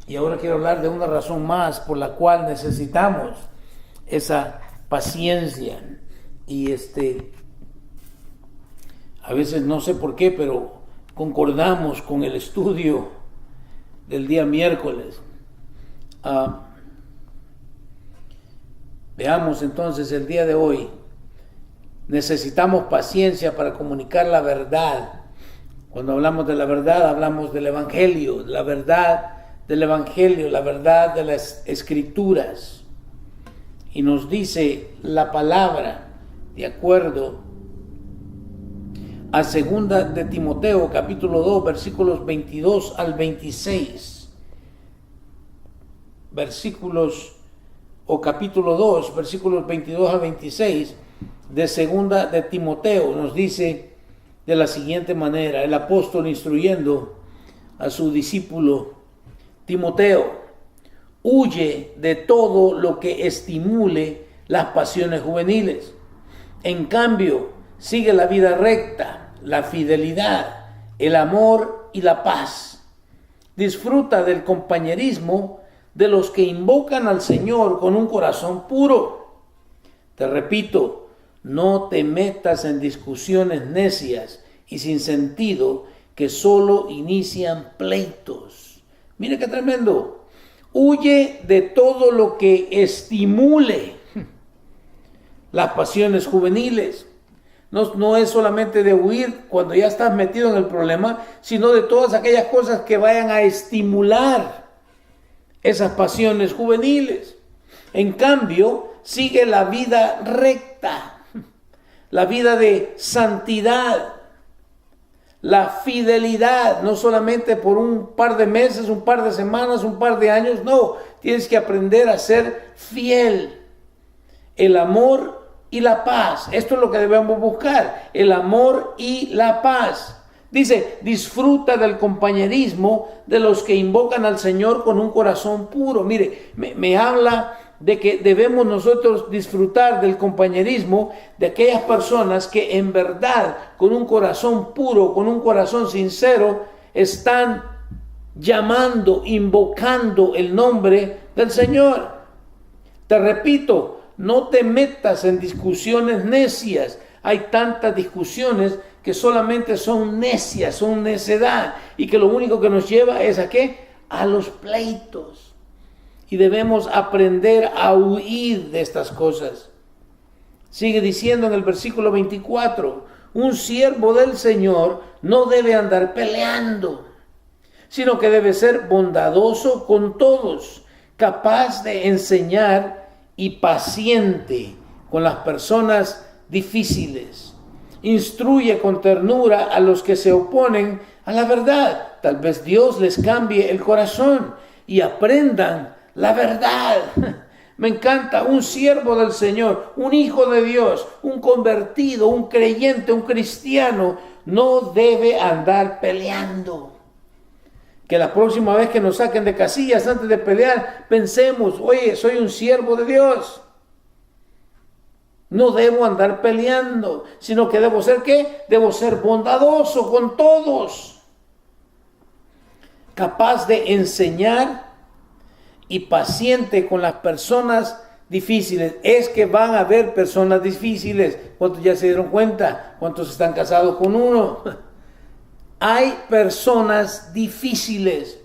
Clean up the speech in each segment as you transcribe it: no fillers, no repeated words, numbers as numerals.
Y ahora quiero hablar de una razón más por la cual necesitamos esa paciencia. Y a veces no sé por qué, pero concordamos con el estudio del día miércoles. Veamos entonces el día de hoy. Necesitamos paciencia para comunicar la verdad. Cuando hablamos de la verdad, hablamos del Evangelio, la verdad del Evangelio, la verdad de las Escrituras. Y nos dice la palabra, de acuerdo a 2 de Timoteo, capítulo 2, versículos 22 al 26. Capítulo 2, versículos 22 al 26 de 2 de Timoteo, nos dice de la siguiente manera, el apóstol instruyendo a su discípulo Timoteo: huye de todo lo que estimule las pasiones juveniles. En cambio, sigue la vida recta, la fidelidad, el amor y la paz. Disfruta del compañerismo de los que invocan al Señor con un corazón puro. Te repito, no te metas en discusiones necias y sin sentido que solo inician pleitos. Mire qué tremendo. Huye de todo lo que estimule las pasiones juveniles. No es solamente de huir cuando ya estás metido en el problema, sino de todas aquellas cosas que vayan a estimular esas pasiones juveniles. En cambio, sigue la vida recta, la vida de santidad, la fidelidad, no solamente por un par de meses, un par de semanas, un par de años, no, tienes que aprender a ser fiel. El amor y la paz, esto es lo que debemos buscar, el amor y la paz. Dice, disfruta del compañerismo de los que invocan al Señor con un corazón puro. Mire, me habla de que debemos nosotros disfrutar del compañerismo de aquellas personas que en verdad, con un corazón puro, con un corazón sincero, están llamando, invocando el nombre del Señor. Te repito, no te metas en discusiones necias. Hay tantas discusiones que solamente son necias, son necedad, y que lo único que nos lleva es ¿a qué? A los pleitos. Y debemos aprender a huir de estas cosas. Sigue diciendo en el versículo 24, un siervo del Señor no debe andar peleando, sino que debe ser bondadoso con todos, capaz de enseñar y paciente con las personas difíciles. Instruye con ternura a los que se oponen a la verdad. Tal vez Dios les cambie el corazón y aprendan la verdad. Me encanta, un siervo del Señor, un hijo de Dios, un convertido, un creyente, un cristiano, no debe andar peleando. Que la próxima vez que nos saquen de casillas antes de pelear, pensemos, oye, soy un siervo de Dios. No debo andar peleando, sino que debo ser ¿qué? Debo ser bondadoso con todos, capaz de enseñar y paciente con las personas difíciles. Es que van a haber personas difíciles. ¿Cuántos ya se dieron cuenta? ¿Cuántos están casados con uno? Hay personas difíciles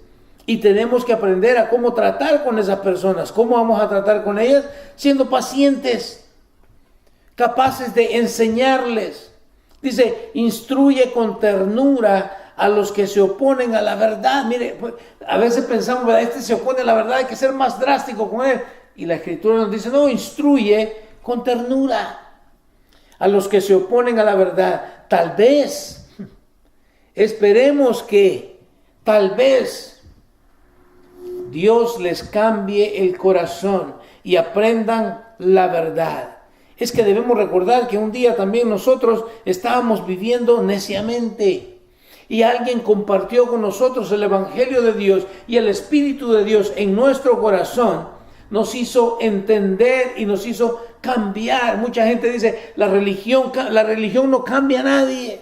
y tenemos que aprender a cómo tratar con esas personas. ¿Cómo vamos a tratar con ellas? Siendo pacientes, capaces de enseñarles. Dice, instruye con ternura a los que se oponen a la verdad. Mire, a veces pensamos, ¿verdad? Este se opone a la verdad, hay que ser más drástico con él. Y la Escritura nos dice, no, instruye con ternura a los que se oponen a la verdad. Tal vez, esperemos que, tal vez, Dios les cambie el corazón y aprendan la verdad. Es que debemos recordar que un día también nosotros estábamos viviendo neciamente y alguien compartió con nosotros el Evangelio de Dios y el Espíritu de Dios en nuestro corazón nos hizo entender y nos hizo cambiar. Mucha gente dice, la religión no cambia a nadie.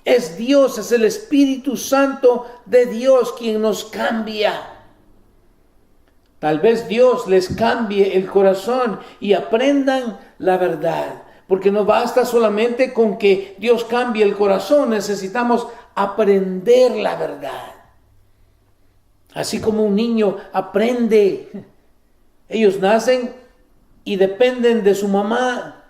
Es Dios, es el Espíritu Santo de Dios quien nos cambia. Tal vez Dios les cambie el corazón y aprendan la verdad. Porque no basta solamente con que Dios cambie el corazón, necesitamos aprender la verdad. Así como un niño aprende, ellos nacen y dependen de su mamá,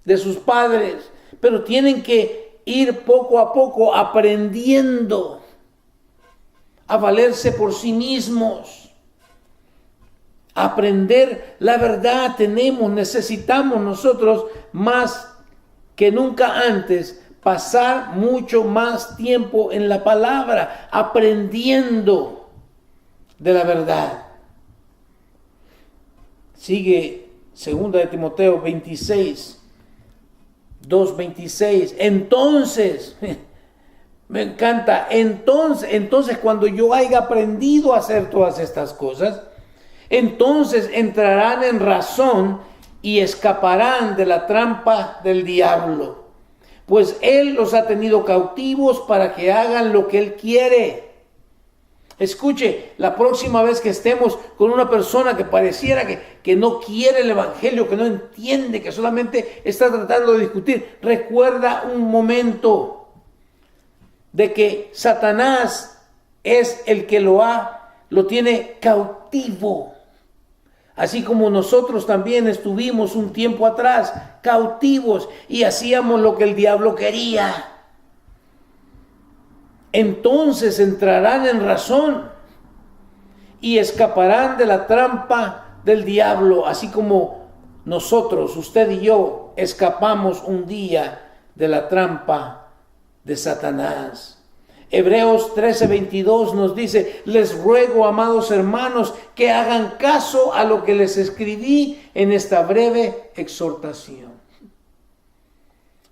de sus padres, pero tienen que ir poco a poco aprendiendo a valerse por sí mismos, a aprender la verdad. Necesitamos nosotros más que nunca antes pasar mucho más tiempo en la palabra, aprendiendo de la verdad. Sigue 2 de Timoteo 2:26. Entonces, me encanta, entonces cuando yo haya aprendido a hacer todas estas cosas, entonces entrarán en razón y escaparán de la trampa del diablo, pues él los ha tenido cautivos para que hagan lo que él quiere. Escuche, la próxima vez que estemos con una persona que pareciera que no quiere el evangelio, que no entiende, que solamente está tratando de discutir, recuerda un momento de que Satanás es el que lo tiene cautivo. Así como nosotros también estuvimos un tiempo atrás cautivos y hacíamos lo que el diablo quería. Entonces entrarán en razón y escaparán de la trampa del diablo, así como nosotros, usted y yo, escapamos un día de la trampa de Satanás. Hebreos 13:22 nos dice: les ruego, amados hermanos, que hagan caso a lo que les escribí en esta breve exhortación.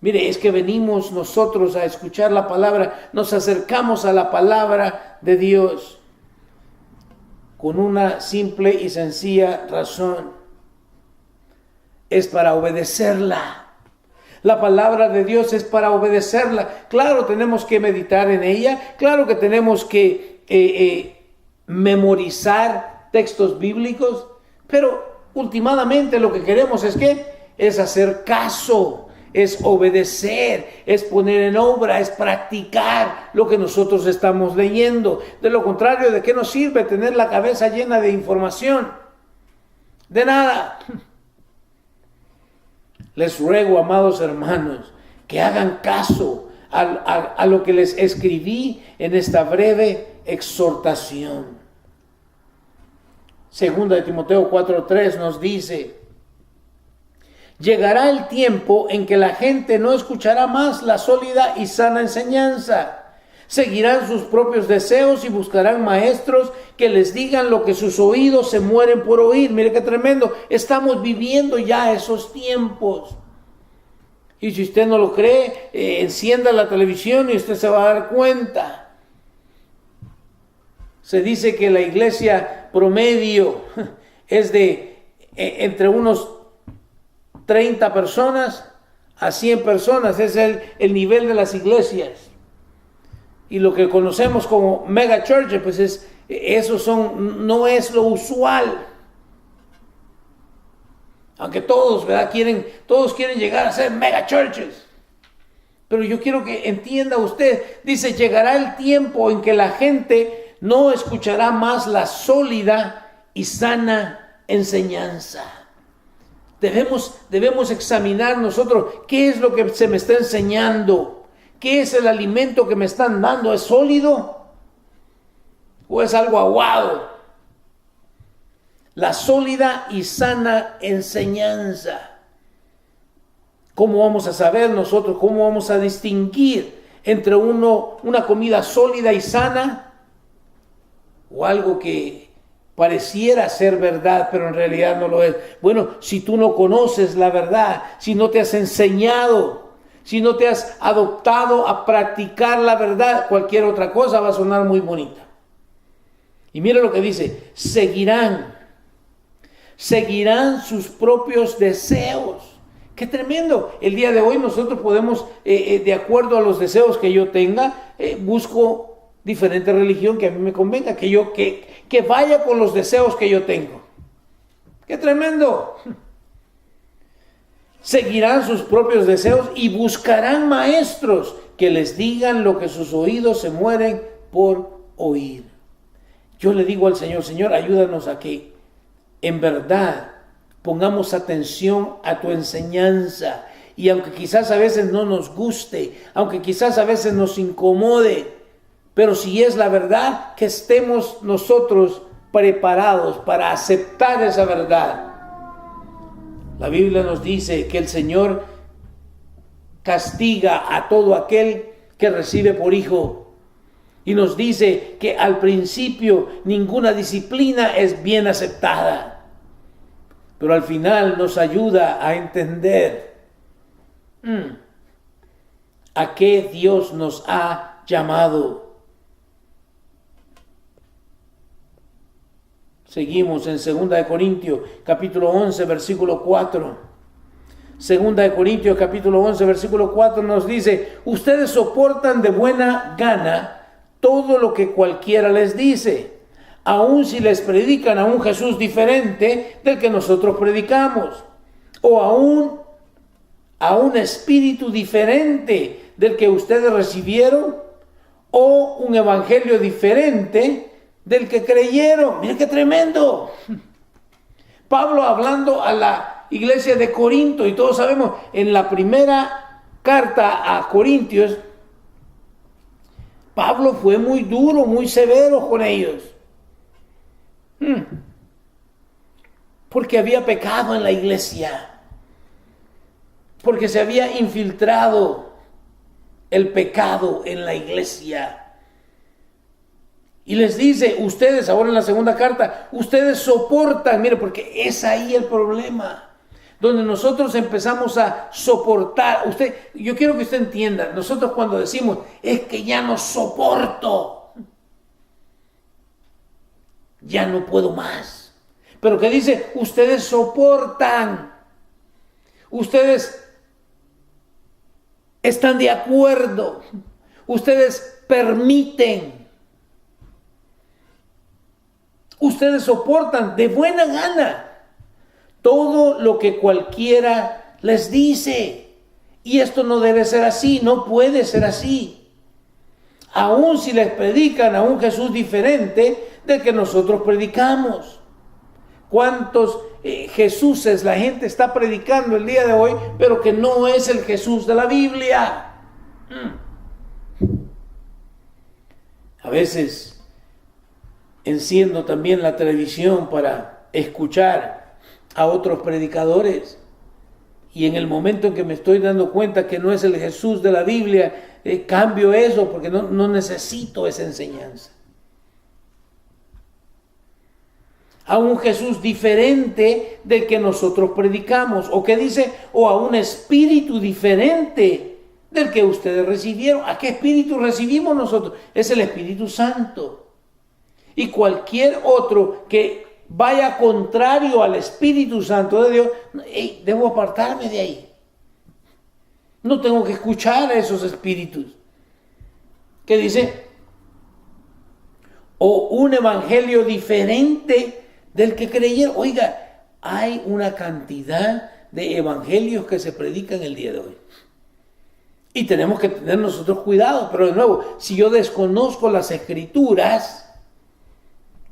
Mire, es que venimos nosotros a escuchar la palabra, nos acercamos a la palabra de Dios con una simple y sencilla razón: es para obedecerla. La palabra de Dios es para obedecerla. Claro, tenemos que meditar en ella. Claro que tenemos que memorizar textos bíblicos. Pero últimamente lo que queremos es hacer caso, es obedecer, es poner en obra, es practicar lo que nosotros estamos leyendo. De lo contrario, ¿de qué nos sirve tener la cabeza llena de información? De nada. Les ruego, amados hermanos, que hagan caso a lo que les escribí en esta breve exhortación. Segunda de Timoteo 4:3 nos dice: llegará el tiempo en que la gente no escuchará más la sólida y sana enseñanza. Seguirán sus propios deseos y buscarán maestros que les digan lo que sus oídos se mueren por oír. Mire qué tremendo. Estamos viviendo ya esos tiempos. Y si usted no lo cree, encienda la televisión y usted se va a dar cuenta. Se dice que la iglesia promedio es de entre unos 30 personas a 100 personas. Es el nivel de las iglesias. Y lo que conocemos como mega churches, pues no es lo usual. Aunque todos, ¿verdad? Todos quieren llegar a ser mega churches. Pero yo quiero que entienda usted, dice: llegará el tiempo en que la gente no escuchará más la sólida y sana enseñanza. Debemos examinar nosotros qué es lo que se me está enseñando. ¿Qué es el alimento que me están dando? ¿Es sólido o es algo aguado? La sólida y sana enseñanza. ¿Cómo vamos a saber nosotros? ¿Cómo vamos a distinguir entre una comida sólida y sana o algo que pareciera ser verdad, pero en realidad no lo es? Bueno, si tú no conoces la verdad, si no te has enseñado, si no te has adoptado a practicar la verdad, cualquier otra cosa va a sonar muy bonita. Y mira lo que dice: seguirán sus propios deseos. ¡Qué tremendo! El día de hoy nosotros podemos, de acuerdo a los deseos que yo tenga, busco diferente religión que a mí me convenga, que vaya con los deseos que yo tengo. ¡Qué tremendo! Seguirán sus propios deseos y buscarán maestros que les digan lo que sus oídos se mueren por oír. Yo le digo al Señor, Señor, ayúdanos a que en verdad pongamos atención a tu enseñanza. Y aunque quizás a veces no nos guste, aunque quizás a veces nos incomode, pero si es la verdad, que estemos nosotros preparados para aceptar esa verdad. La Biblia nos dice que el Señor castiga a todo aquel que recibe por hijo. Y nos dice que al principio ninguna disciplina es bien aceptada. Pero al final nos ayuda a entender a qué Dios nos ha llamado. Seguimos en 2 Corintios capítulo 11 versículo 4. 2 Corintios capítulo 11 versículo 4 nos dice: ustedes soportan de buena gana todo lo que cualquiera les dice, aun si les predican a un Jesús diferente del que nosotros predicamos, o a un espíritu diferente del que ustedes recibieron, o un evangelio diferente del que creyeron. Mira qué tremendo. Pablo hablando a la iglesia de Corinto, y todos sabemos, en la primera carta a Corintios, Pablo fue muy duro, muy severo con ellos. Porque había pecado en la iglesia, porque se había infiltrado el pecado en la iglesia. Y les dice, ustedes, ahora en la segunda carta, ustedes soportan, mire, porque es ahí el problema, donde nosotros empezamos a soportar. Yo quiero que usted entienda, nosotros cuando decimos, es que ya no soporto, ya no puedo más. Pero que dice, ustedes soportan, ustedes están de acuerdo, ustedes permiten. Ustedes soportan de buena gana todo lo que cualquiera les dice. Y esto no debe ser así, no puede ser así. Aun si les predican a un Jesús diferente del que nosotros predicamos. ¿Cuántos Jesuses la gente está predicando el día de hoy, pero que no es el Jesús de la Biblia? A veces enciendo también la televisión para escuchar a otros predicadores, y en el momento en que me estoy dando cuenta que no es el Jesús de la Biblia, cambio eso porque no necesito esa enseñanza. A un Jesús diferente del que nosotros predicamos, o que dice, o a un espíritu diferente del que ustedes recibieron. ¿A qué espíritu recibimos nosotros? Es el Espíritu Santo. Y cualquier otro que vaya contrario al Espíritu Santo de Dios, debo apartarme de ahí. No tengo que escuchar a esos espíritus. ¿Qué dice? O un evangelio diferente del que creyeron. Oiga, hay una cantidad de evangelios que se predican el día de hoy. Y tenemos que tener nosotros cuidado. Pero de nuevo, si yo desconozco las Escrituras,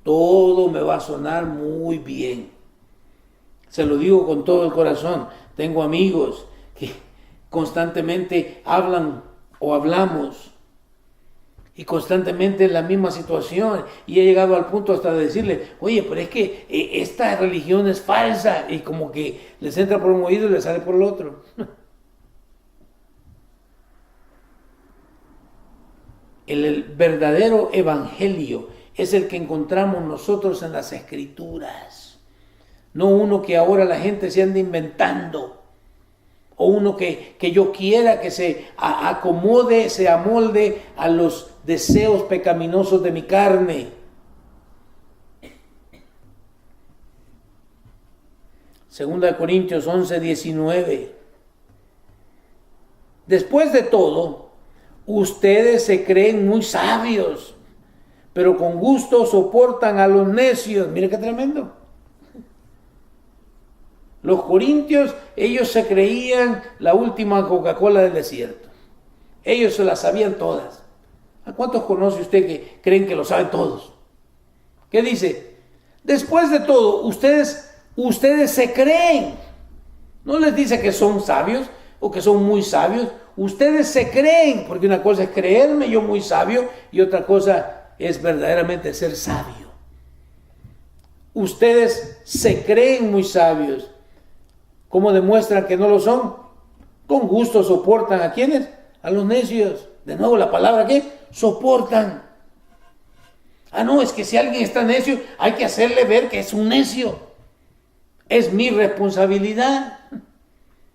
todo me va a sonar muy bien. Se lo digo con todo el corazón. Tengo amigos que constantemente hablan o hablamos y constantemente en la misma situación, y he llegado al punto hasta de decirle, oye, pero es que esta religión es falsa, y como que les entra por un oído y les sale por el otro. El verdadero evangelio es el que encontramos nosotros en las Escrituras, no uno que ahora la gente se anda inventando, o uno que yo quiera que se acomode, se amolde a los deseos pecaminosos de mi carne. Segunda de Corintios 11:19 Después de todo, ustedes se creen muy sabios, pero con gusto soportan a los necios. Mire qué tremendo. Los corintios, ellos se creían la última Coca-Cola del desierto. Ellos se las sabían todas. ¿A cuántos conoce usted que creen que lo saben todos? ¿Qué dice? Después de todo, ustedes se creen. No les dice que son sabios o que son muy sabios. Ustedes se creen, porque una cosa es creerme yo muy sabio y otra cosa es verdaderamente ser sabio. Ustedes se creen muy sabios. ¿Cómo demuestran que no lo son? Con gusto soportan ¿a quiénes? A los necios. De nuevo la palabra ¿qué? Soportan. Ah, no, es que si alguien está necio, hay que hacerle ver que es un necio. Es mi responsabilidad.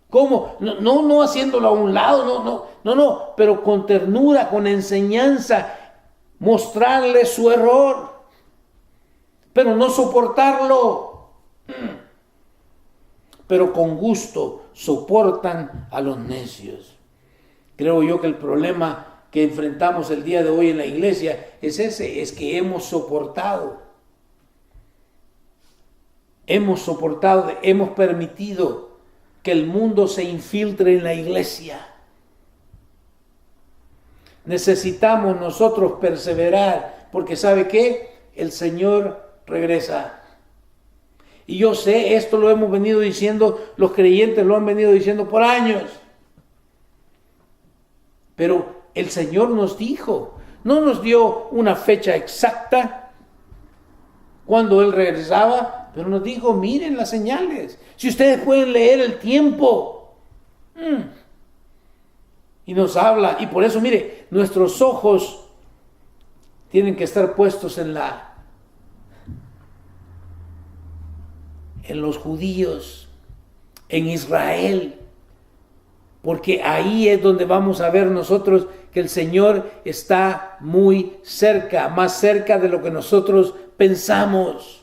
¿Cómo? No haciéndolo a un lado, no, pero con ternura, con enseñanza, mostrarle su error, pero no soportarlo. Pero con gusto soportan a los necios. Creo yo que el problema que enfrentamos el día de hoy en la iglesia es ese, es que hemos soportado, hemos permitido que el mundo se infiltre en la iglesia. Necesitamos nosotros perseverar, porque ¿sabe qué? El Señor regresa. Y yo sé, esto lo hemos venido diciendo, los creyentes lo han venido diciendo por años. Pero el Señor nos dijo, no nos dio una fecha exacta cuando Él regresaba, pero nos dijo, miren las señales. Si ustedes pueden leer el tiempo. Y nos habla, y por eso, mire, nuestros ojos tienen que estar puestos en los judíos, en Israel, porque ahí es donde vamos a ver nosotros que el Señor está muy cerca, más cerca de lo que nosotros pensamos.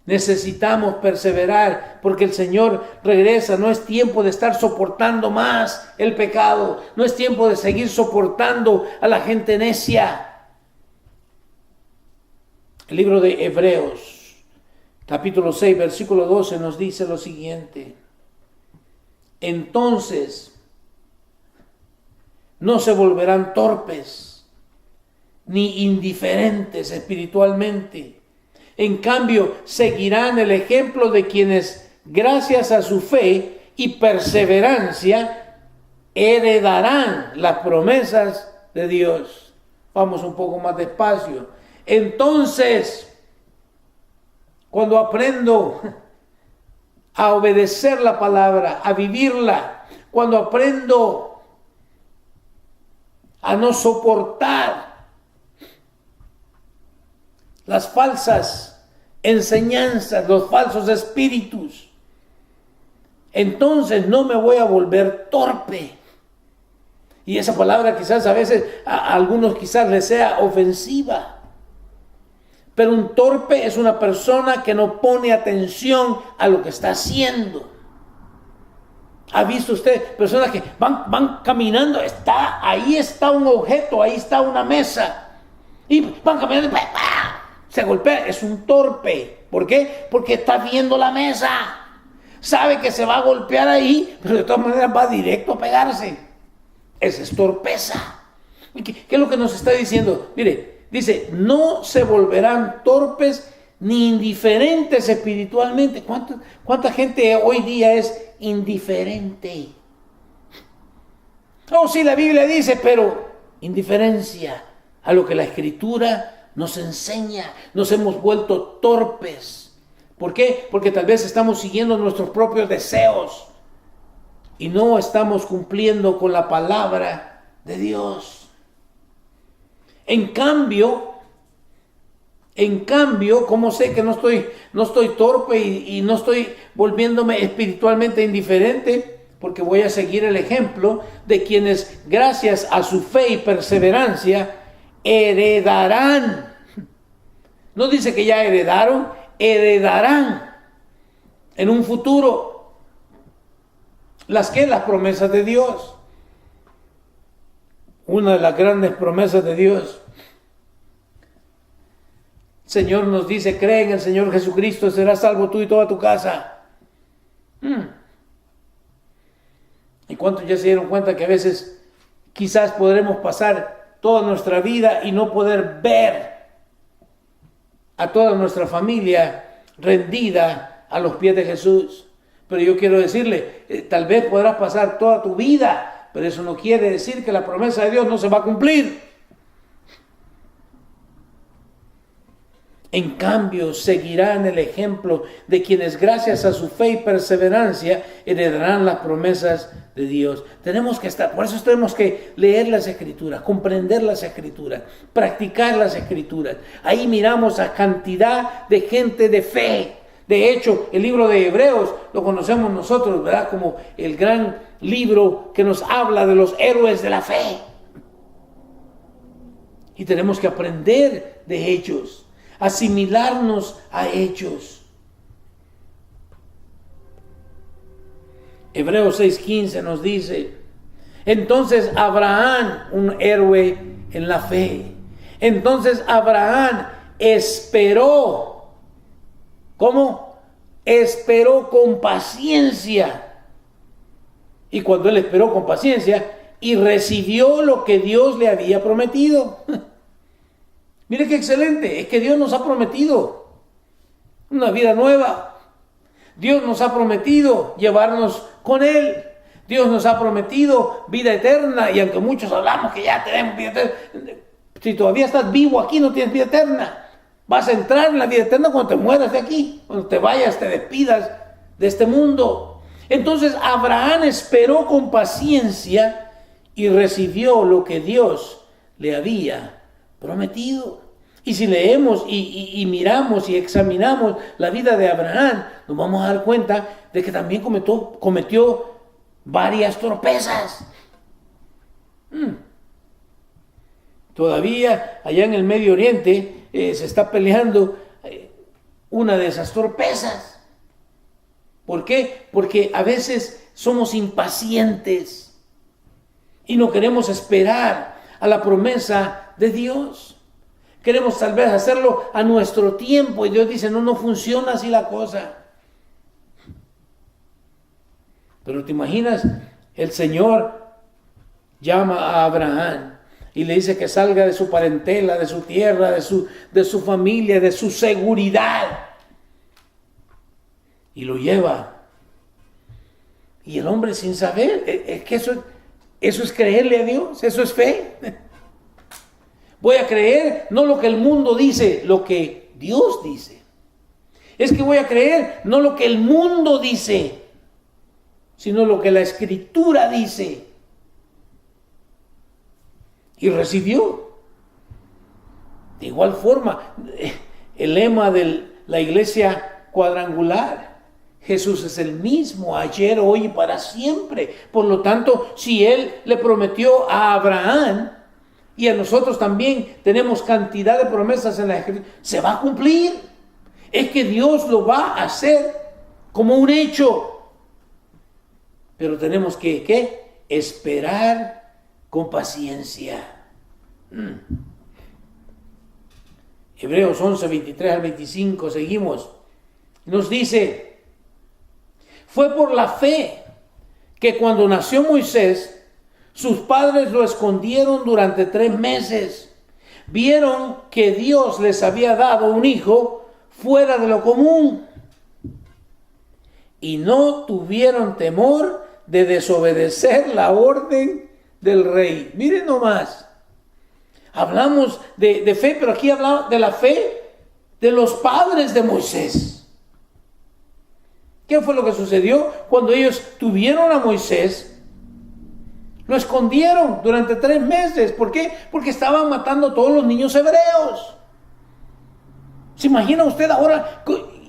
Necesitamos perseverar porque el Señor regresa. No es tiempo de estar soportando más el pecado, no es tiempo de seguir soportando a la gente necia. El libro de Hebreos, capítulo 6, versículo 12 nos dice lo siguiente: entonces no se volverán torpes ni indiferentes espiritualmente. En cambio, seguirán el ejemplo de quienes, gracias a su fe y perseverancia, heredarán las promesas de Dios. Vamos un poco más despacio. Entonces, cuando aprendo a obedecer la palabra, a vivirla, cuando aprendo a no soportar las falsas enseñanzas, los falsos espíritus, entonces no me voy a volver torpe. Y esa palabra quizás a veces a algunos quizás les sea ofensiva. Pero un torpe es una persona que no pone atención a lo que está haciendo. ¿Ha visto usted personas que van caminando? Ahí está un objeto, ahí está una mesa. Y van caminando y se golpea. Es un torpe. ¿Por qué? Porque está viendo la mesa. Sabe que se va a golpear ahí, pero de todas maneras va directo a pegarse. Esa es torpeza. ¿Qué es lo que nos está diciendo? Mire, dice, no se volverán torpes ni indiferentes espiritualmente. ¿Cuánta gente hoy día es indiferente? Oh, sí, la Biblia dice, pero indiferencia a lo que la Escritura nos enseña. Nos hemos vuelto torpes. ¿Por qué? Porque tal vez estamos siguiendo nuestros propios deseos y no estamos cumpliendo con la palabra de Dios. En cambio, ¿cómo sé que no estoy torpe y no estoy volviéndome espiritualmente indiferente? Porque voy a seguir el ejemplo de quienes, gracias a su fe y perseverancia, heredarán. No dice que ya heredaron, heredarán en un futuro las promesas de Dios. Una de las grandes promesas de Dios. El Señor nos dice, cree en el Señor Jesucristo, serás salvo tú y toda tu casa. ¿Y cuántos ya se dieron cuenta que a veces quizás podremos pasar toda nuestra vida y no poder ver a toda nuestra familia rendida a los pies de Jesús? Pero yo quiero decirle, tal vez podrás pasar toda tu vida, pero eso no quiere decir que la promesa de Dios no se va a cumplir. En cambio, seguirán el ejemplo de quienes gracias a su fe y perseverancia heredarán las promesas de Dios. Por eso tenemos que leer las Escrituras, comprender las Escrituras, practicar las Escrituras. Ahí miramos a cantidad de gente de fe. De hecho, el libro de Hebreos lo conocemos nosotros, ¿verdad? Como el gran libro que nos habla de los héroes de la fe. Y tenemos que aprender de ellos. Asimilarnos a ellos. Hebreos 6:15 nos dice, entonces Abraham, un héroe en la fe, entonces Abraham esperó. ¿Cómo? Esperó con paciencia. Y cuando él esperó con paciencia y recibió lo que Dios le había prometido. Mire qué excelente, es que Dios nos ha prometido una vida nueva. Dios nos ha prometido llevarnos con Él. Dios nos ha prometido vida eterna. Y aunque muchos hablamos que ya tenemos vida eterna, si todavía estás vivo aquí no tienes vida eterna. Vas a entrar en la vida eterna cuando te mueras de aquí, cuando te vayas, te despidas de este mundo. Entonces Abraham esperó con paciencia y recibió lo que Dios le había prometido. Y si leemos y miramos y examinamos la vida de Abraham, nos vamos a dar cuenta de que también cometió varias torpezas. Todavía allá en el Medio Oriente se está peleando una de esas torpezas. ¿Por qué? Porque a veces somos impacientes y no queremos esperar a la promesa de Dios. Queremos tal vez hacerlo a nuestro tiempo y Dios dice, no funciona así la cosa. Pero te imaginas, el Señor llama a Abraham y le dice que salga de su parentela, de su tierra, de su familia, de su seguridad. Y lo lleva. Y el hombre sin saber, es que eso es creerle a Dios, eso es fe. Voy a creer no lo que el mundo dice, lo que Dios dice. Es que voy a creer no lo que el mundo dice, sino lo que la Escritura dice. Y recibió. De igual forma, el lema de la iglesia cuadrangular, Jesús es el mismo ayer, hoy y para siempre. Por lo tanto, si Él le prometió a Abraham, y a nosotros también tenemos cantidad de promesas en la Escritura, se va a cumplir. Es que Dios lo va a hacer como un hecho. Pero tenemos que esperar con paciencia. Hebreos 11, 23 al 25, seguimos. Nos dice, fue por la fe que cuando nació Moisés, sus padres lo escondieron durante 3 meses. Vieron que Dios les había dado un hijo fuera de lo común. Y no tuvieron temor de desobedecer la orden del rey. Miren nomás. Hablamos de fe, pero aquí hablamos de la fe de los padres de Moisés. ¿Qué fue lo que sucedió? Cuando ellos tuvieron a Moisés, lo escondieron durante 3 meses. ¿Por qué? Porque estaban matando a todos los niños hebreos. ¿Se imagina usted ahora?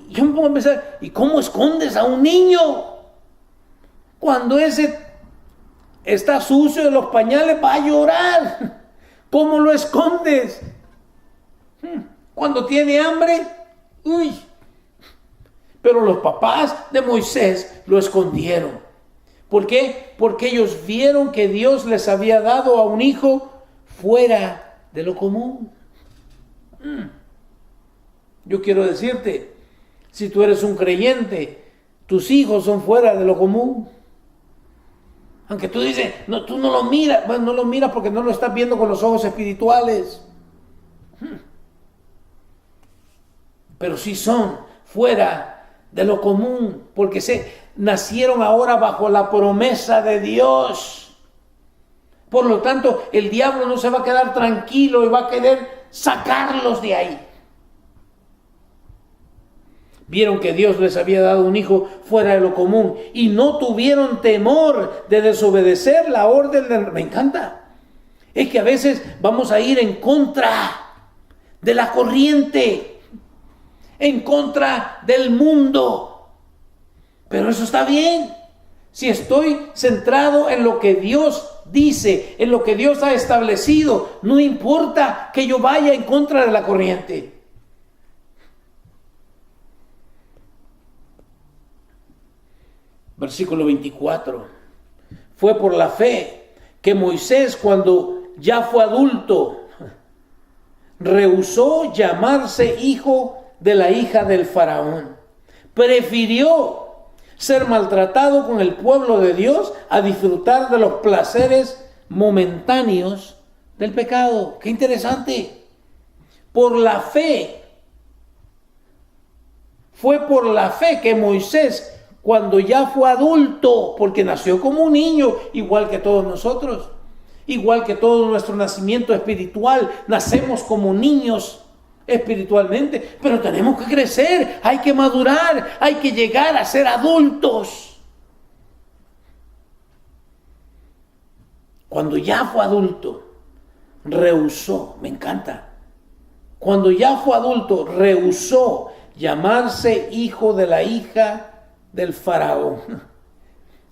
Yo me pongo a pensar, ¿y cómo escondes a un niño? Cuando ese está sucio de los pañales, va a llorar. ¿Cómo lo escondes? Cuando tiene hambre, uy. Pero los papás de Moisés lo escondieron. ¿Por qué? Porque ellos vieron que Dios les había dado a un hijo fuera de lo común. Yo quiero decirte, si tú eres un creyente, tus hijos son fuera de lo común. Aunque tú dices, no, tú no lo miras. Bueno, no lo miras porque no lo estás viendo con los ojos espirituales. Pero sí son fuera de lo común, porque nacieron ahora bajo la promesa de Dios. Por lo tanto, el diablo no se va a quedar tranquilo y va a querer sacarlos de ahí. Vieron que Dios les había dado un hijo fuera de lo común y no tuvieron temor de desobedecer la orden del... Me encanta. Es que a veces vamos a ir en contra de la corriente, en contra del mundo. Pero eso está bien. Si estoy centrado en lo que Dios dice, en lo que Dios ha establecido, no importa que yo vaya en contra de la corriente. Versículo 24. Fue por la fe que Moisés, cuando ya fue adulto, rehusó llamarse hijo de la hija del faraón. Prefirió ser maltratado con el pueblo de Dios a disfrutar de los placeres momentáneos del pecado. ¡Qué interesante! Por la fe. Fue por la fe que Moisés, cuando ya fue adulto, porque nació como un niño, igual que todos nosotros, igual que todo nuestro nacimiento espiritual, nacemos como niños espiritualmente, pero tenemos que crecer, hay que madurar, hay que llegar a ser adultos. Cuando ya fue adulto, rehusó, me encanta, cuando ya fue adulto, rehusó llamarse hijo de la hija del faraón.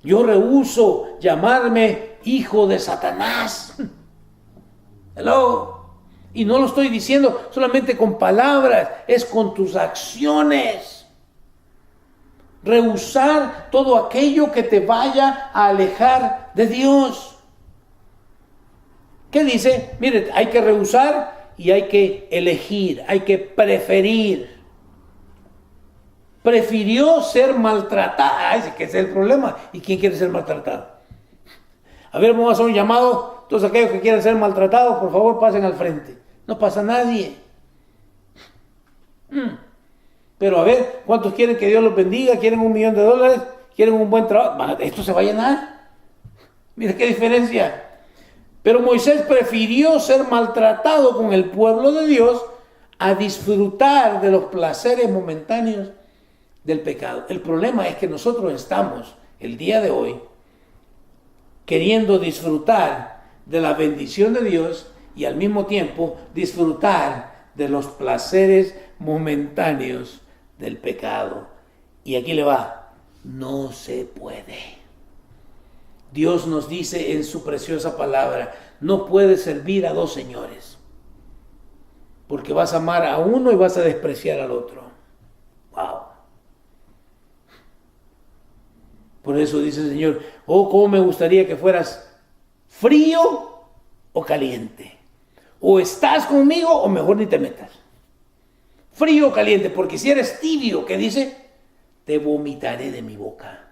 Yo rehúso llamarme hijo de Satanás. Hello. Y no lo estoy diciendo solamente con palabras, es con tus acciones. Rehusar todo aquello que te vaya a alejar de Dios. ¿Qué dice? Mire, hay que rehusar y hay que elegir, hay que preferir. Prefirió ser maltratada. Ay, que ese es el problema. ¿Y quién quiere ser maltratado? A ver, vamos a hacer un llamado. Todos aquellos que quieran ser maltratados, por favor, pasen al frente. No pasa nadie. Pero a ver, ¿cuántos quieren que Dios los bendiga? ¿Quieren $1,000,000? ¿Quieren un buen trabajo? Esto se va a llenar. Mira qué diferencia. Pero Moisés prefirió ser maltratado con el pueblo de Dios a disfrutar de los placeres momentáneos del pecado. El problema es que nosotros estamos el día de hoy queriendo disfrutar de la bendición de Dios y al mismo tiempo disfrutar de los placeres momentáneos del pecado. Y aquí le va, no se puede. Dios nos dice en su preciosa palabra, no puedes servir a dos señores, porque vas a amar a uno y vas a despreciar al otro. Wow. Por eso dice el Señor, oh, cómo me gustaría que fueras frío o caliente. O estás conmigo o mejor ni te metas. Frío o caliente, porque si eres tibio, ¿qué dice? Te vomitaré de mi boca.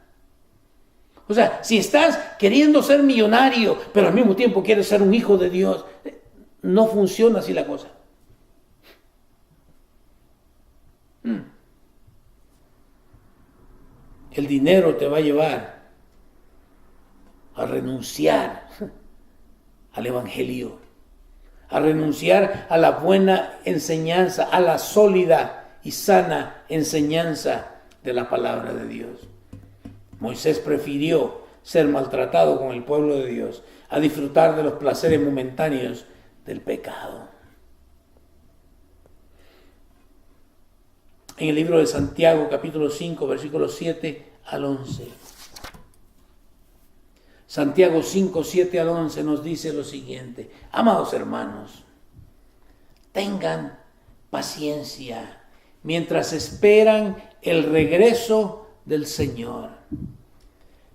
O sea, si estás queriendo ser millonario, pero al mismo tiempo quieres ser un hijo de Dios, no funciona así la cosa. El dinero te va a llevar a renunciar al evangelio, a renunciar a la buena enseñanza, a la sólida y sana enseñanza de la palabra de Dios. Moisés prefirió ser maltratado con el pueblo de Dios a disfrutar de los placeres momentáneos del pecado. En el libro de Santiago, capítulo 5, versículos 7 al 11. Santiago 5, 7 al 11 nos dice lo siguiente. Amados hermanos, tengan paciencia mientras esperan el regreso del Señor.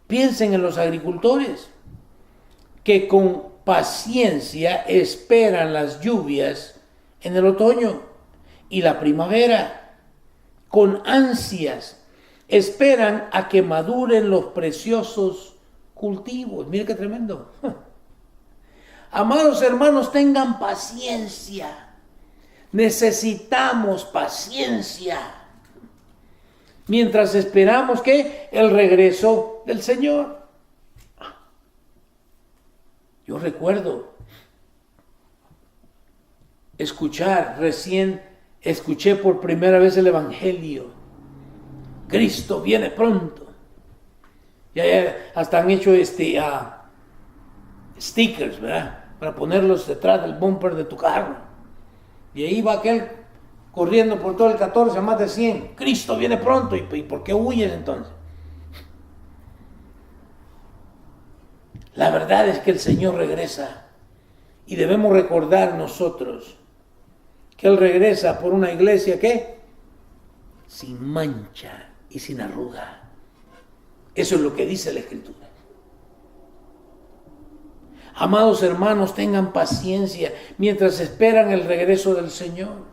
Piensen en los agricultores que con paciencia esperan las lluvias en el otoño y la primavera. Con ansias esperan a que maduren los preciosos cultivos. Mire qué tremendo. Amados hermanos, tengan paciencia. Necesitamos paciencia mientras esperamos que el regreso del Señor. Yo recuerdo recién escuché por primera vez el Evangelio. Cristo viene pronto. Ya hasta han hecho stickers, ¿verdad? Para ponerlos detrás del bumper de tu carro. Y ahí va aquel corriendo por todo el 14 a más de 100. Cristo viene pronto. ¿Y por qué huyes entonces? La verdad es que el Señor regresa. Y debemos recordar nosotros que Él regresa por una iglesia que sin mancha y sin arruga. Eso es lo que dice la Escritura. Amados hermanos, tengan paciencia mientras esperan el regreso del Señor.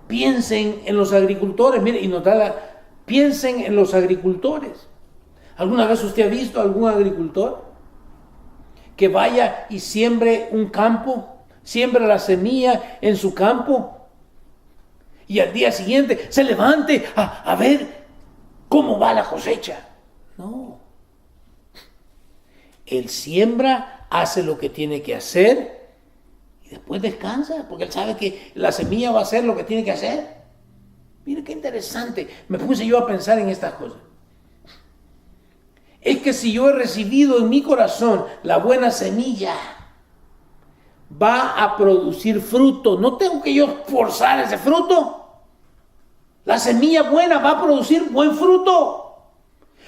Piensen en los agricultores. Mire, piensen en los agricultores. ¿Alguna vez usted ha visto a algún agricultor que vaya y siembre un campo, siembra la semilla en su campo y al día siguiente se levante a ver cómo va la cosecha? No. Él siembra, hace lo que tiene que hacer y después descansa, porque él sabe que la semilla va a hacer lo que tiene que hacer. Mire qué interesante. Me puse yo a pensar en estas cosas. Es que si yo he recibido en mi corazón la buena semilla, va a producir fruto. No tengo que yo forzar ese fruto. La semilla buena va a producir buen fruto.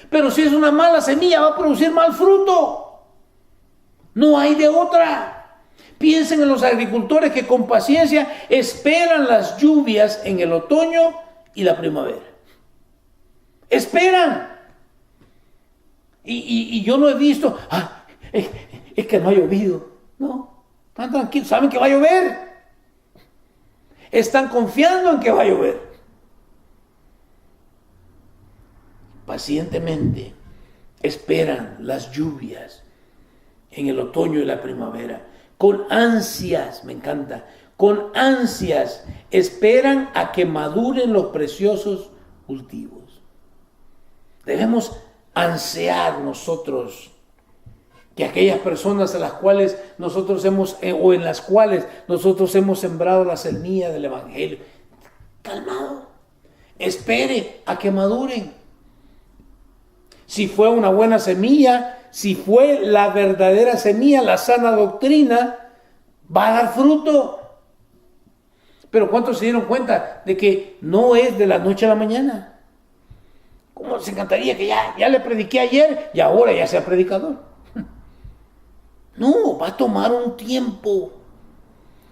Pero si es una mala semilla, va a producir mal fruto. No hay de otra. Piensen en los agricultores que con paciencia esperan las lluvias en el otoño y la primavera. Esperan. Y yo no he visto, es que no ha llovido. No, están tranquilos, saben que va a llover. Están confiando en que va a llover. Pacientemente esperan las lluvias en el otoño y la primavera. Con ansias, me encanta, con ansias esperan a que maduren los preciosos cultivos. Debemos ansiar nosotros que aquellas personas a las cuales nosotros en las cuales nosotros hemos sembrado la semilla del Evangelio, calmado, espere a que maduren. Si fue una buena semilla, si fue la verdadera semilla, la sana doctrina, va a dar fruto. Pero ¿cuántos se dieron cuenta de que no es de la noche a la mañana? ¿Cómo les encantaría que ya le prediqué ayer y ahora ya sea predicador? No, va a tomar un tiempo.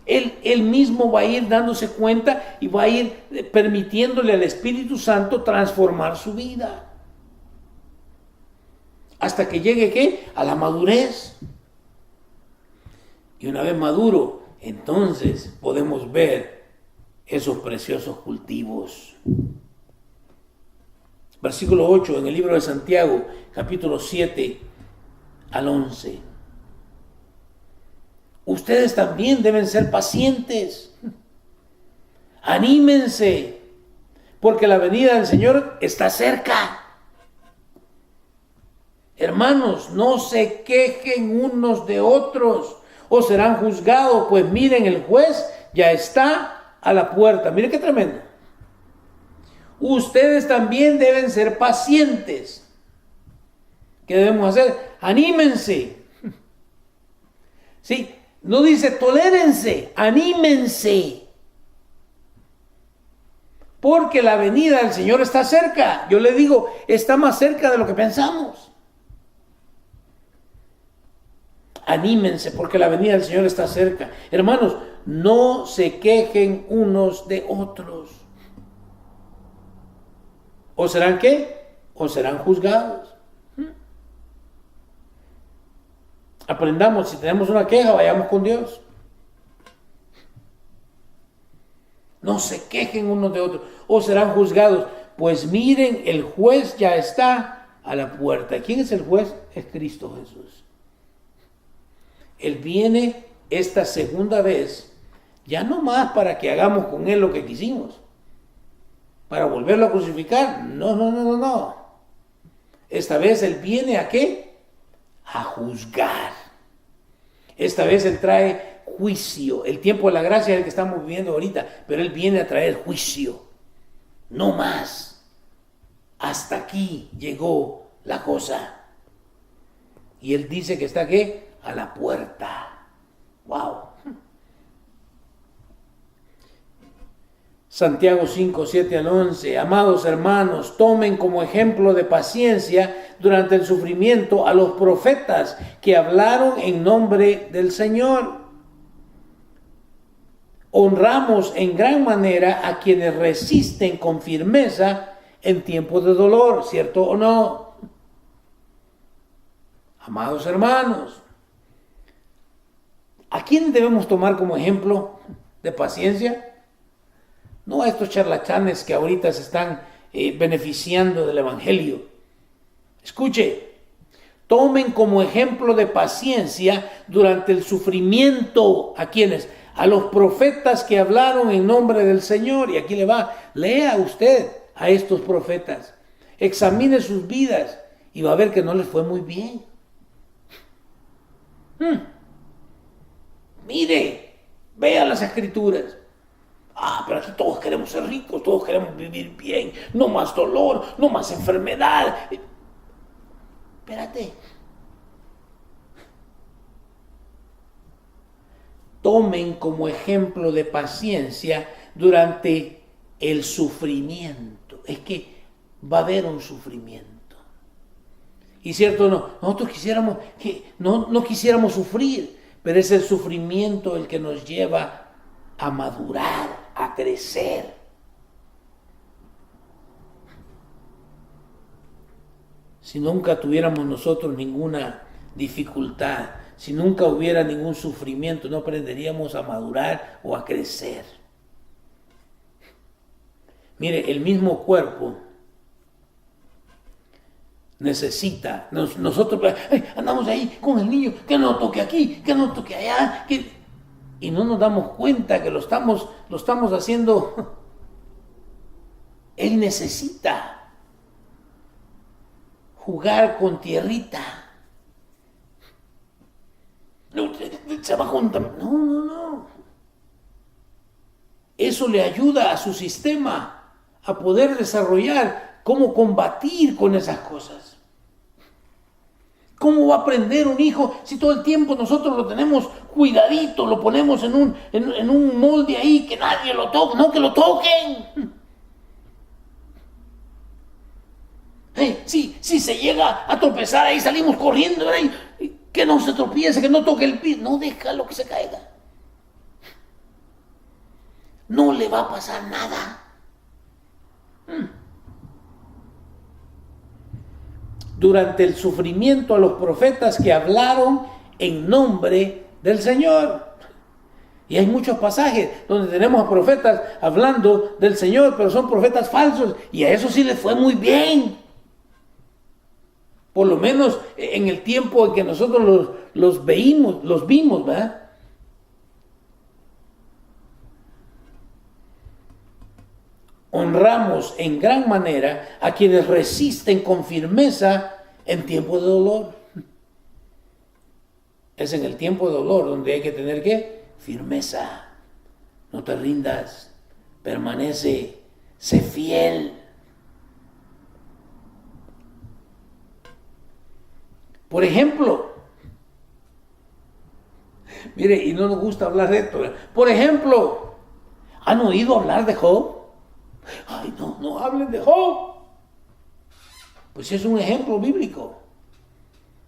Él mismo va a ir dándose cuenta y va a ir permitiéndole al Espíritu Santo transformar su vida. Hasta que llegue, ¿qué? A la madurez. Y una vez maduro, entonces podemos ver esos preciosos cultivos. Versículo 8 en el libro de Santiago, capítulo 7 al 11. Ustedes también deben ser pacientes. Anímense, porque la venida del Señor está cerca. Hermanos, no se quejen unos de otros o serán juzgados, pues miren, el juez ya está a la puerta. Miren qué tremendo. Ustedes también deben ser pacientes. ¿Qué debemos hacer? Anímense. Sí, no dice tolérense, anímense. Porque la venida del Señor está cerca. Yo le digo, está más cerca de lo que pensamos. Anímense porque la venida del Señor está cerca. Hermanos, no se quejen unos de otros. ¿O serán qué? ¿O serán juzgados? Aprendamos, si tenemos una queja, vayamos con Dios. No se quejen unos de otros o serán juzgados. Pues miren, el juez ya está a la puerta. ¿Quién es el juez? Es Cristo Jesús. Él viene esta segunda vez, ya no más para que hagamos con Él lo que quisimos, para volverlo a crucificar. No. Esta vez Él viene ¿a qué? A juzgar. Esta vez Él trae juicio. El tiempo de la gracia es el que estamos viviendo ahorita, pero Él viene a traer juicio. No más. Hasta aquí llegó la cosa. Y Él dice que está ¿qué? A la puerta. Wow. Santiago 5, 7 al 11. Amados hermanos, tomen como ejemplo de paciencia durante el sufrimiento a los profetas que hablaron en nombre del Señor. Honramos en gran manera a quienes resisten con firmeza en tiempos de dolor, ¿cierto o no? Amados hermanos, ¿a quién debemos tomar como ejemplo de paciencia? No a estos charlatanes que ahorita se están beneficiando del Evangelio. Escuche, tomen como ejemplo de paciencia durante el sufrimiento. ¿A quiénes? A los profetas que hablaron en nombre del Señor. Y aquí le va, lea usted a estos profetas. Examine sus vidas y va a ver que no les fue muy bien. Mire, vea las escrituras. Pero aquí todos queremos ser ricos, todos queremos vivir bien, no más dolor, no más enfermedad. Espérate. Tomen como ejemplo de paciencia durante el sufrimiento. Es que va a haber un sufrimiento. Y cierto no, nosotros quisiéramos que no quisiéramos sufrir, pero es el sufrimiento el que nos lleva a madurar, a crecer. Si nunca tuviéramos nosotros ninguna dificultad, si nunca hubiera ningún sufrimiento, no aprenderíamos a madurar o a crecer. Mire, el mismo cuerpo necesita, nosotros andamos ahí con el niño, que no toque aquí, que no toque allá, y no nos damos cuenta que lo estamos haciendo. Él necesita jugar con tierrita. No, se va a juntar. No. Eso le ayuda a su sistema a poder desarrollar cómo combatir con esas cosas. ¿Cómo va a aprender un hijo si todo el tiempo nosotros lo tenemos cuidadito, lo ponemos en un molde ahí que nadie lo toque, no que lo toquen? Si se llega a tropezar ahí, salimos corriendo, que no se tropiece, que no toque el piso, no déjalo que se caiga. No le va a pasar nada. Durante el sufrimiento a los profetas que hablaron en nombre del Señor. Y hay muchos pasajes donde tenemos a profetas hablando del Señor, pero son profetas falsos, y a eso sí les fue muy bien. Por lo menos en el tiempo en que nosotros los vimos, ¿verdad? Honramos en gran manera a quienes resisten con firmeza en tiempo de dolor. Es en el tiempo de dolor donde hay que tener ¿qué? Firmeza. No te rindas. Permanece. Sé fiel. Por ejemplo, mire, y no nos gusta hablar de esto. Por ejemplo, ¿han oído hablar de Job? Ay, no hablen de Job. Pues es un ejemplo bíblico.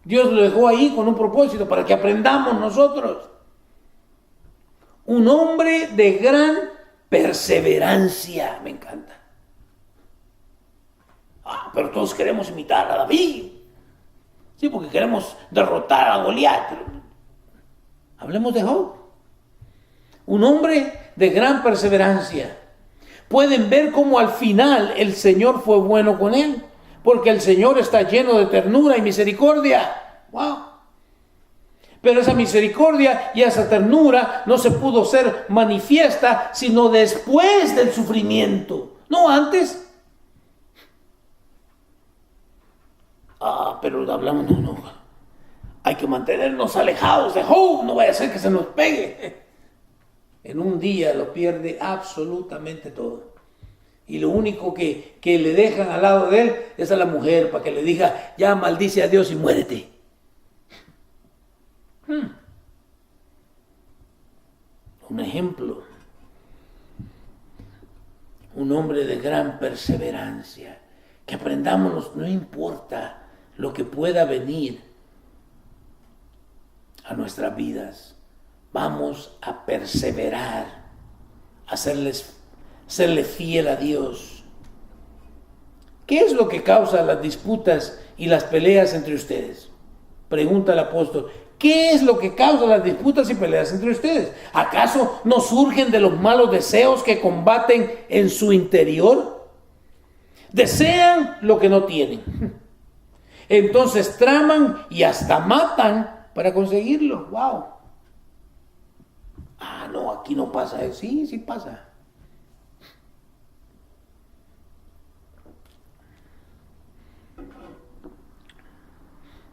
Dios lo dejó ahí con un propósito para que aprendamos nosotros. Un hombre de gran perseverancia. Me encanta. Pero todos queremos imitar a David. Sí, porque queremos derrotar a Goliat. Hablemos de Job. Un hombre de gran perseverancia. Pueden ver cómo al final el Señor fue bueno con él, porque el Señor está lleno de ternura y misericordia. ¡Wow! Pero esa misericordia y esa ternura no se pudo ser manifiesta sino después del sufrimiento, no antes. Pero hablamos, no. Hay que mantenernos alejados de Job, no vaya a ser que se nos pegue. En un día lo pierde absolutamente todo. Y lo único que le dejan al lado de él es a la mujer para que le diga, ya maldice a Dios y muérete. Un ejemplo. Un hombre de gran perseverancia. Que aprendámonos, no importa lo que pueda venir a nuestras vidas. Vamos a perseverar, a serle fiel a Dios. ¿Qué es lo que causa las disputas y las peleas entre ustedes? Pregunta el apóstol. ¿Qué es lo que causa las disputas y peleas entre ustedes? ¿Acaso no surgen de los malos deseos que combaten en su interior? Desean lo que no tienen. Entonces traman y hasta matan para conseguirlo. ¡Wow! No, aquí no pasa eso. Sí pasa.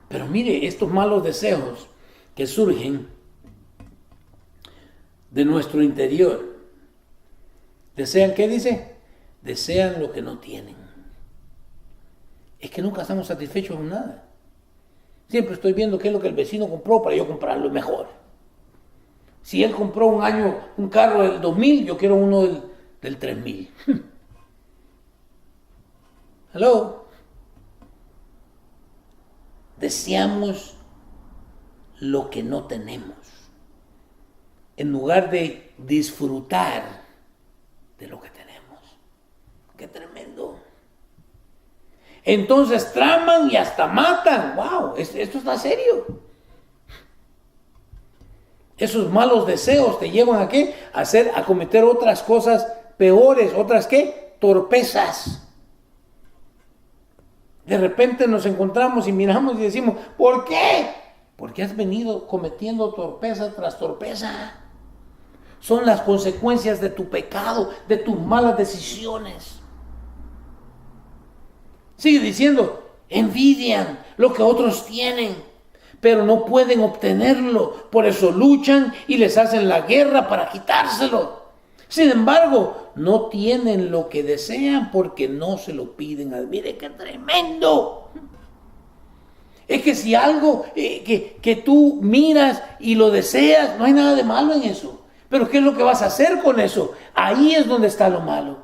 Pero mire, estos malos deseos que surgen de nuestro interior, ¿desean qué dice? Desean lo que no tienen. Es que nunca estamos satisfechos con nada. Siempre estoy viendo qué es lo que el vecino compró para yo comprarlo mejor. Si él compró un carro del 2000, yo quiero uno del 3000. Hello. Deseamos lo que no tenemos, en lugar de disfrutar de lo que tenemos. ¡Qué tremendo! Entonces traman y hasta matan. ¡Wow! Esto está serio. Esos malos deseos te llevan ¿a qué? A cometer otras cosas peores. ¿Otras qué? Torpezas. De repente nos encontramos y miramos y decimos, ¿por qué? Porque has venido cometiendo torpeza tras torpeza. Son las consecuencias de tu pecado, de tus malas decisiones. Sigue diciendo, envidian lo que otros tienen, pero no pueden obtenerlo. Por eso luchan y les hacen la guerra para quitárselo. Sin embargo, no tienen lo que desean porque no se lo piden. Mire qué tremendo. Es que si algo que tú miras y lo deseas, no hay nada de malo en eso. Pero ¿qué es lo que vas a hacer con eso? Ahí es donde está lo malo.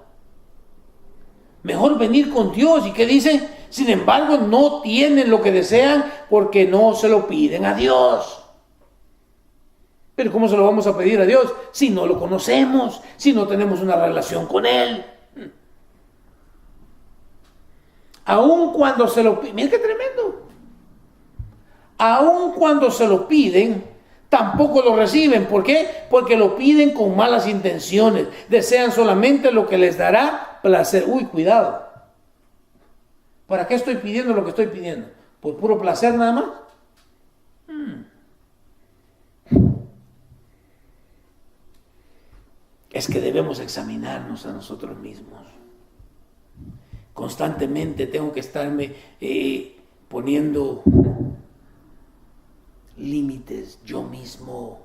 Mejor venir con Dios. ¿Y qué dice? Sin embargo, no tienen lo que desean porque no se lo piden a Dios. Pero ¿cómo se lo vamos a pedir a Dios si no lo conocemos, si no tenemos una relación con Él? Aun cuando se lo piden, mira qué tremendo. Aun cuando se lo piden, tampoco lo reciben. ¿Por qué? Porque lo piden con malas intenciones. Desean solamente lo que les dará placer. Uy, cuidado. ¿Para qué estoy pidiendo lo que estoy pidiendo? ¿Por puro placer nada más? Es que debemos examinarnos a nosotros mismos. Constantemente tengo que estarme poniendo límites yo mismo.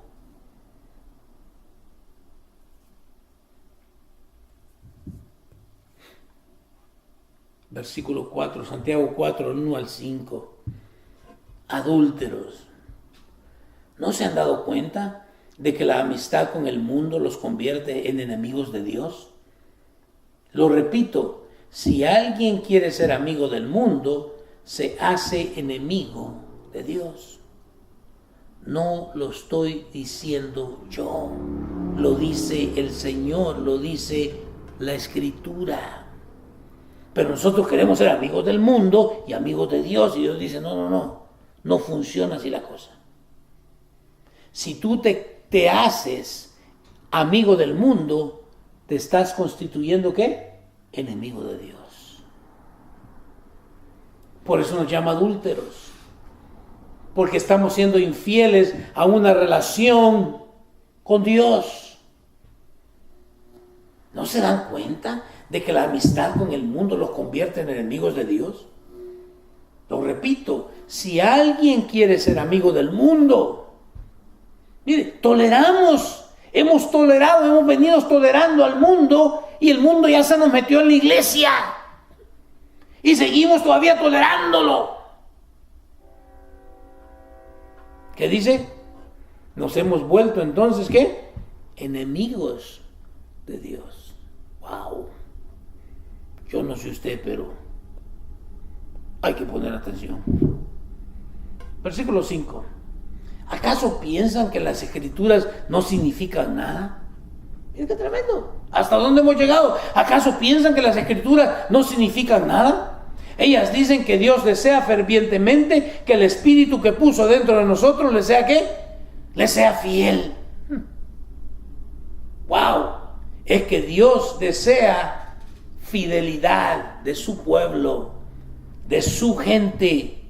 Versículo 4, Santiago 4, 1 al 5. Adúlteros, ¿no se han dado cuenta de que la amistad con el mundo los convierte en enemigos de Dios? Lo repito, si alguien quiere ser amigo del mundo, se hace enemigo de Dios. No lo estoy diciendo yo, lo dice el Señor, lo dice la Escritura. Pero nosotros queremos ser amigos del mundo y amigos de Dios, y Dios dice, no. No funciona así la cosa. Si tú te haces amigo del mundo, te estás constituyendo ¿qué? Enemigo de Dios. Por eso nos llama adúlteros. Porque estamos siendo infieles a una relación con Dios. ¿No se dan cuenta de que la amistad con el mundo los convierte en enemigos de Dios? Lo repito, si alguien quiere ser amigo del mundo, mire, hemos venido tolerando al mundo y el mundo ya se nos metió en la iglesia y seguimos todavía tolerándolo. ¿Qué dice? Nos hemos vuelto entonces, ¿qué? Enemigos de Dios. Wow. Yo no sé usted, pero hay que poner atención. Versículo 5. ¿Acaso piensan que las escrituras no significan nada? Mira qué tremendo. ¿Hasta dónde hemos llegado? ¿Acaso piensan que las escrituras no significan nada? Ellas dicen que Dios desea fervientemente que el Espíritu que puso dentro de nosotros le sea ¿qué? Le sea fiel. Wow. Es que Dios desea fidelidad de su pueblo, de su gente,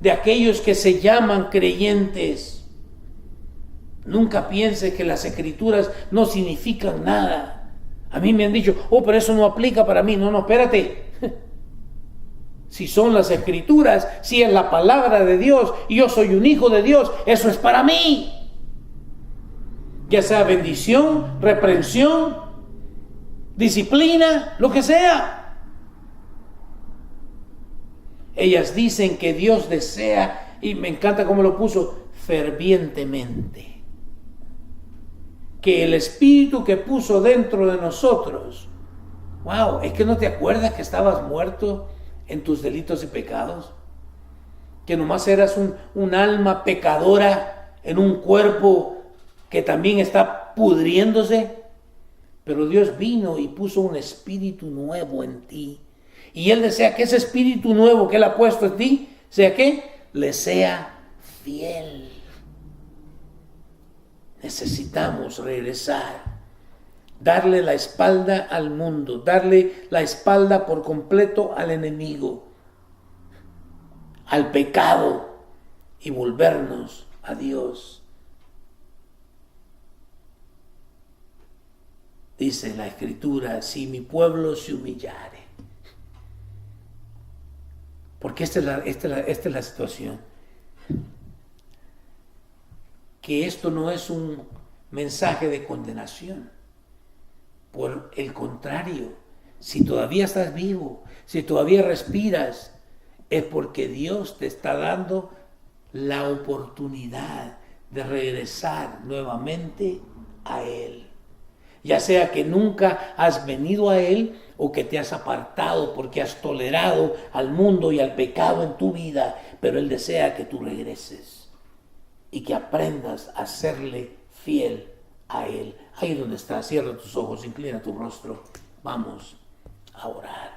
de aquellos que se llaman creyentes. Nunca piense que las escrituras no significan nada. A mí me han dicho, pero eso no aplica para mí. No, espérate. Si son las escrituras, si es la palabra de Dios y yo soy un hijo de Dios, eso es para mí. Ya sea bendición, reprensión, disciplina, lo que sea. Ellas dicen que Dios desea, y me encanta cómo lo puso, fervientemente. Que el Espíritu que puso dentro de nosotros, wow, es que no te acuerdas que estabas muerto en tus delitos y pecados, que nomás eras un alma pecadora en un cuerpo que también está pudriéndose, pero Dios vino y puso un espíritu nuevo en ti, y Él desea que ese espíritu nuevo que Él ha puesto en ti, sea que le sea fiel. Necesitamos regresar, darle la espalda al mundo, darle la espalda por completo al enemigo, al pecado, y volvernos a Dios. Dice la Escritura, si mi pueblo se humillare. Porque esta es la situación. Que esto no es un mensaje de condenación. Por el contrario, si todavía estás vivo, si todavía respiras, es porque Dios te está dando la oportunidad de regresar nuevamente a Él. Ya sea que nunca has venido a Él o que te has apartado porque has tolerado al mundo y al pecado en tu vida, pero Él desea que tú regreses y que aprendas a serle fiel a Él. Ahí donde estás, cierra tus ojos, inclina tu rostro. Vamos a orar.